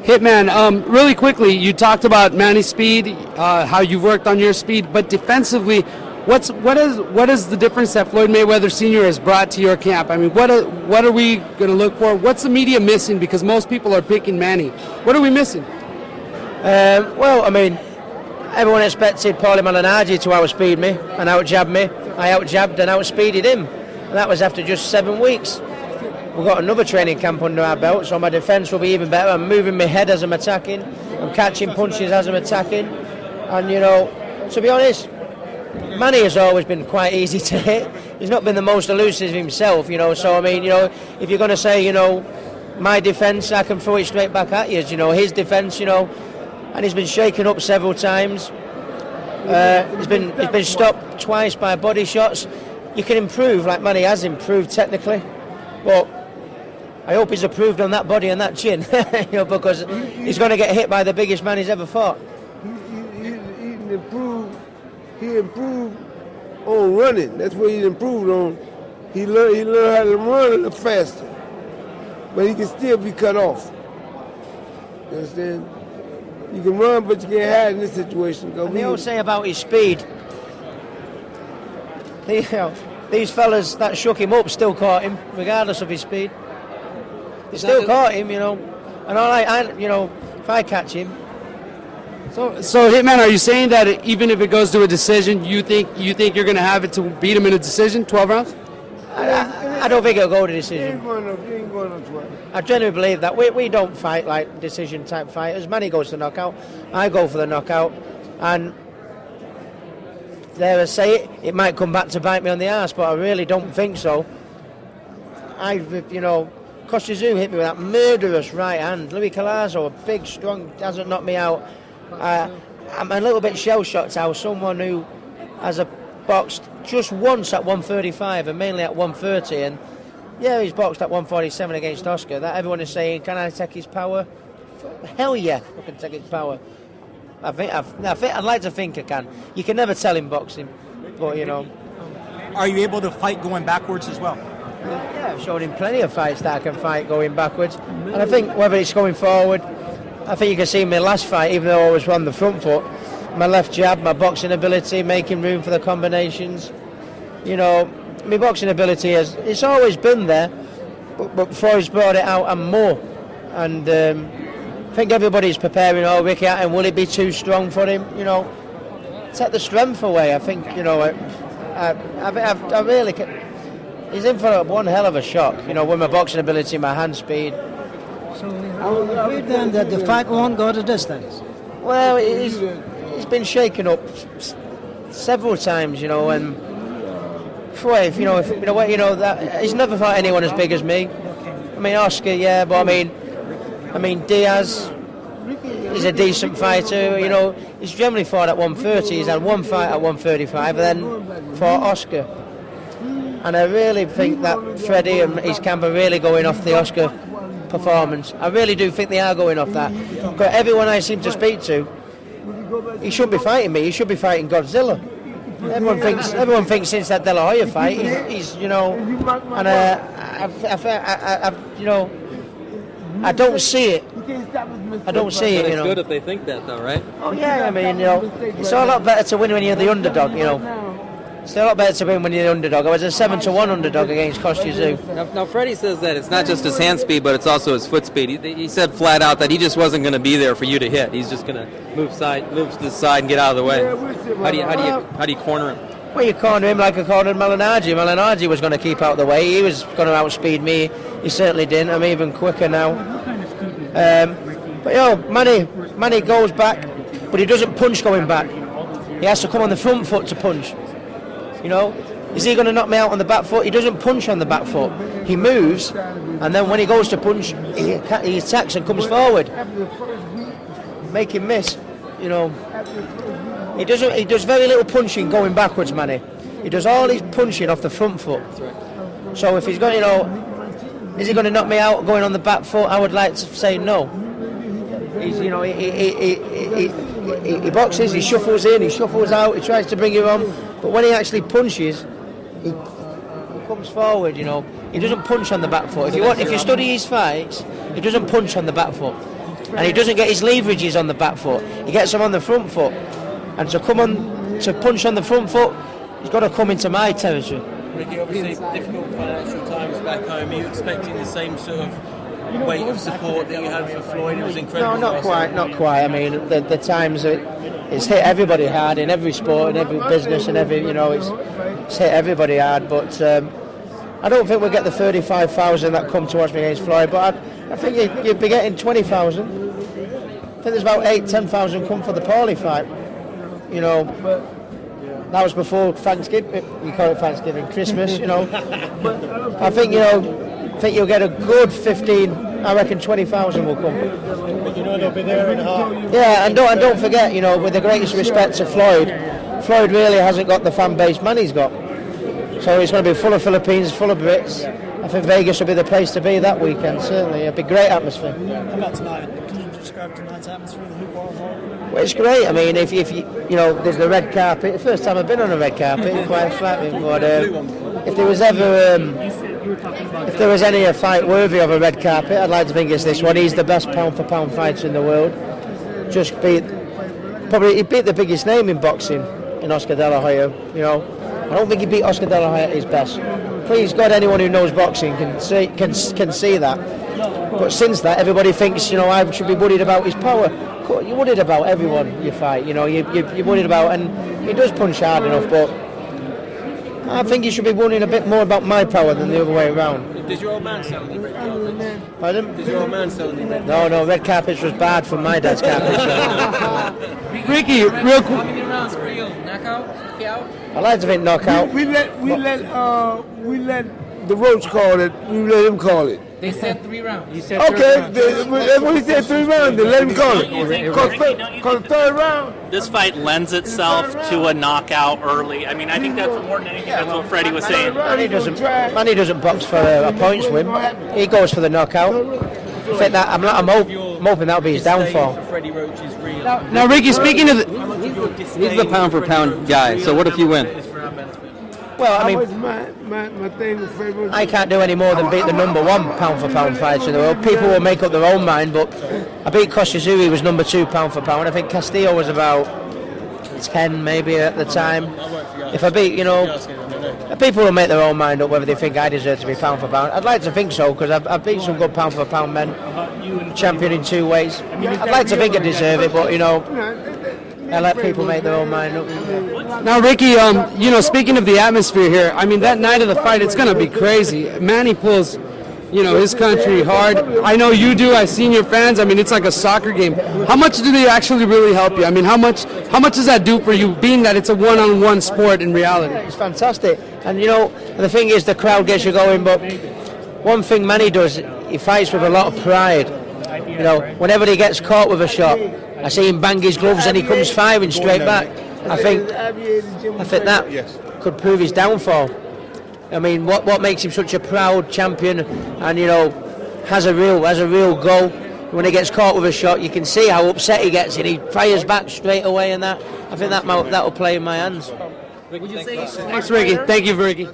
Hitman, really quickly, you talked about Manny's speed, how you've worked on your speed, but defensively, what is the difference that Floyd Mayweather Sr. has brought to your camp? I mean, what are we going to look for? What's the media missing? Because most people are picking Manny. What are we missing? Well, I mean, everyone expected Paulie Malignaggi to outspeed me and outjab me. I outjabbed and outspeeded him, and that was after just 7 weeks. We've got another training camp under our belt, so my defence will be even better. I'm moving my head as I'm attacking. I'm catching punches as I'm attacking. And, you know, to be honest, Manny has always been quite easy to hit. He's not been the most elusive himself, you know. So, I mean, you know, if you're going to say, you know, my defence, I can throw it straight back at you. You know, his defence, you know, and he's been shaken up several times. He's been stopped twice by body shots. You can improve, like Manny has improved technically, but I hope he's improved on that body and that chin, you know, because he's going to get hit by the biggest man he's ever fought. He improved on running. That's what he improved on. He learned how to run a little faster, but he can still be cut off. You understand? You can run, but you can't hide in this situation. And they all say about his speed. These fellas that shook him up still caught him, regardless of his speed. They still caught him, you know. And you know, if I catch him. So Hitman, are you saying that even if it goes to a decision, you think you're going to have it to beat him in a decision, 12 rounds? I don't think it'll go to decision. He ain't going on 12. I genuinely believe that. We don't fight like decision type fighters. Manny goes to knockout. I go for the knockout. And dare I say it might come back to bite me on the arse, but I really don't think so. You know, Costa-Zoo hit me with that murderous right hand. Louis Collazo, a big, strong, hasn't knocked me out. I'm a little bit shell-shocked how someone who has boxed just once at 135 and mainly at 130, and yeah, he's boxed at 147 against Oscar. That everyone is saying, can I take his power? Hell yeah, I can take his power. I'd like to think I can. You can never tell in boxing, but you know. Are you able to fight going backwards as well? Yeah, I've shown him plenty of fights that I can fight going backwards, and I think whether it's going forward, I think you can see in my last fight, even though I was on the front foot, my left jab, my boxing ability, making room for the combinations. You know, my boxing ability it's always been there, but Floyd's brought it out and more. And I think everybody's preparing, Ricky Hatton, will it be too strong for him? You know, take the strength away. I think, you know, I really he's in for one hell of a shock, you know, with my boxing ability, my hand speed. So you agree then that the fight won't go the distance? Well, he's been shaken up several times, you know, and that he's never fought anyone as big as me. I mean, Oscar, yeah, but I mean Diaz, he's a decent fighter, you know. He's generally fought at 130. He's had one fight at 135, and then fought Oscar. And I really think that Freddie and his camp are really going off the Oscar performance. I really do think they are going off that. But everyone I seem to speak to, he shouldn't be fighting me. He should be fighting Godzilla. Everyone thinks since that De La Hoya fight, he's you know, and you know, I don't see it. I don't see it. You know. It's good if they think that, though, right? Oh yeah, I mean, you know, it's a lot better to win when you're the underdog. You know. It's a lot better to win when you're the underdog. I was a 7-1 underdog against Costa-Zoo. Now, Freddie says that it's not just his hand speed, but it's also his foot speed. He said flat out that he just wasn't going to be there for you to hit. He's just going to move to the side and get out of the way. How do you corner him? Well, you corner him like I cornered Malignaggi. Malignaggi was going to keep out of the way. He was going to outspeed me. He certainly didn't. I'm even quicker now. But you know, Manny goes back, but he doesn't punch going back. He has to come on the front foot to punch. You know, is he going to knock me out on the back foot? He doesn't punch on the back foot. He moves, and then when he goes to punch, he attacks and comes forward. Make him miss. You know, he does very little punching going backwards, Manny. He does all his punching off the front foot. So if he's going, you know, is he going to knock me out going on the back foot? I would like to say no. He's, you know, he boxes, he shuffles in, he shuffles out, he tries to bring you on. But when he actually punches, he comes forward, you know. He doesn't punch on the back foot. If you study his fights, he doesn't punch on the back foot. and he doesn't get his leverages on the back foot. He gets them on the front foot, and to punch on the front foot, he's got to come into my territory. Ricky, obviously difficult financial times back home. Are you expecting the same sort of weight of support that you had for Floyd? It was incredible. No, not quite. I mean, the times it's hit everybody hard in every sport, in every business, and it's hit everybody hard. But I don't think we'll get the 35,000 that come to watch me against Floyd. But I think you'd be getting 20,000. I think there's about 8,000-10,000 come for the Paulie fight. That was before Thanksgiving. We call it Thanksgiving, Christmas. I think you'll get a good 15. I reckon 20,000 will come. But they'll be there in a heart. Yeah, and don't forget, with the greatest respect to Floyd really hasn't got the fan base Manny's got. So it's going to be full of Philippines, full of Brits. I think Vegas will be the place to be that weekend. Certainly, it'll be a great atmosphere. How about tonight? Can you describe tonight's atmosphere? Well, it's great. I mean, if you there's the red carpet. The first time I've been on a red carpet, it's quite flattering. But if there was ever, if there was any fight worthy of a red carpet, I'd like to think it's this one. He's the best pound for pound fighter in the world. He beat the biggest name in boxing, in Oscar De La Hoya. I don't think he beat Oscar De La Hoya at his best. Please God, anyone who knows boxing can see that. But since that, everybody thinks I should be worried about his power. You're worried about everyone you fight. You're worried about, and he does punch hard enough. But I think you should be worrying a bit more about my power than the other way around. Does your old man sell the red carpets? Pardon? Does your old man sell the red carpets? No, red carpets was bad for my dad's carpets. Ricky, real quick. How many rounds for you? Knockout? Pacquiao? I like to think knockout. We let the Roach call it. We let him call it. They said 3 rounds. Okay, that's what he said, 3 rounds. Then let him call it. Because third round. This fight lends itself to a knockout early. I mean, I think that's more than anything. That's what Freddie was saying. Manny doesn't box for a points win. He goes for the knockout. I'm hoping that'll be his downfall. Now, Ricky, speaking of he's the pound for pound guy. So what if you win? Well, I mean, my thing with Freddie. I can't do any more than beat the number 1 pound for pound fighter in the world. People will make up their own mind, but I beat Koshizuri, he was number 2 pound for pound. I think Castillo was about 10 maybe at the time. If I beat, people will make their own mind up whether they think I deserve to be pound for pound. I'd like to think so, because I've beat some good pound for pound men, champion in 2 ways. I'd like to think I deserve it, but I let people make their own mind up. Now, Ricky, speaking of the atmosphere here, I mean, that night of the fight, it's going to be crazy. Manny pulls, his country hard. I know you do. I've seen your fans. I mean, it's like a soccer game. How much do they actually really help you? I mean, how much does that do for you, being that it's a one-on-one sport in reality? It's fantastic. And, the thing is, the crowd gets you going, but one thing Manny does, he fights with a lot of pride. Whenever he gets caught with a shot, I see him bang his gloves and he comes firing straight back. I think that could prove his downfall. I mean, what makes him such a proud champion, and has a real goal. When he gets caught with a shot, you can see how upset he gets, and he fires back straight away. And I think that'll play in my hands. Thanks, Ricky. Thank you, Ricky.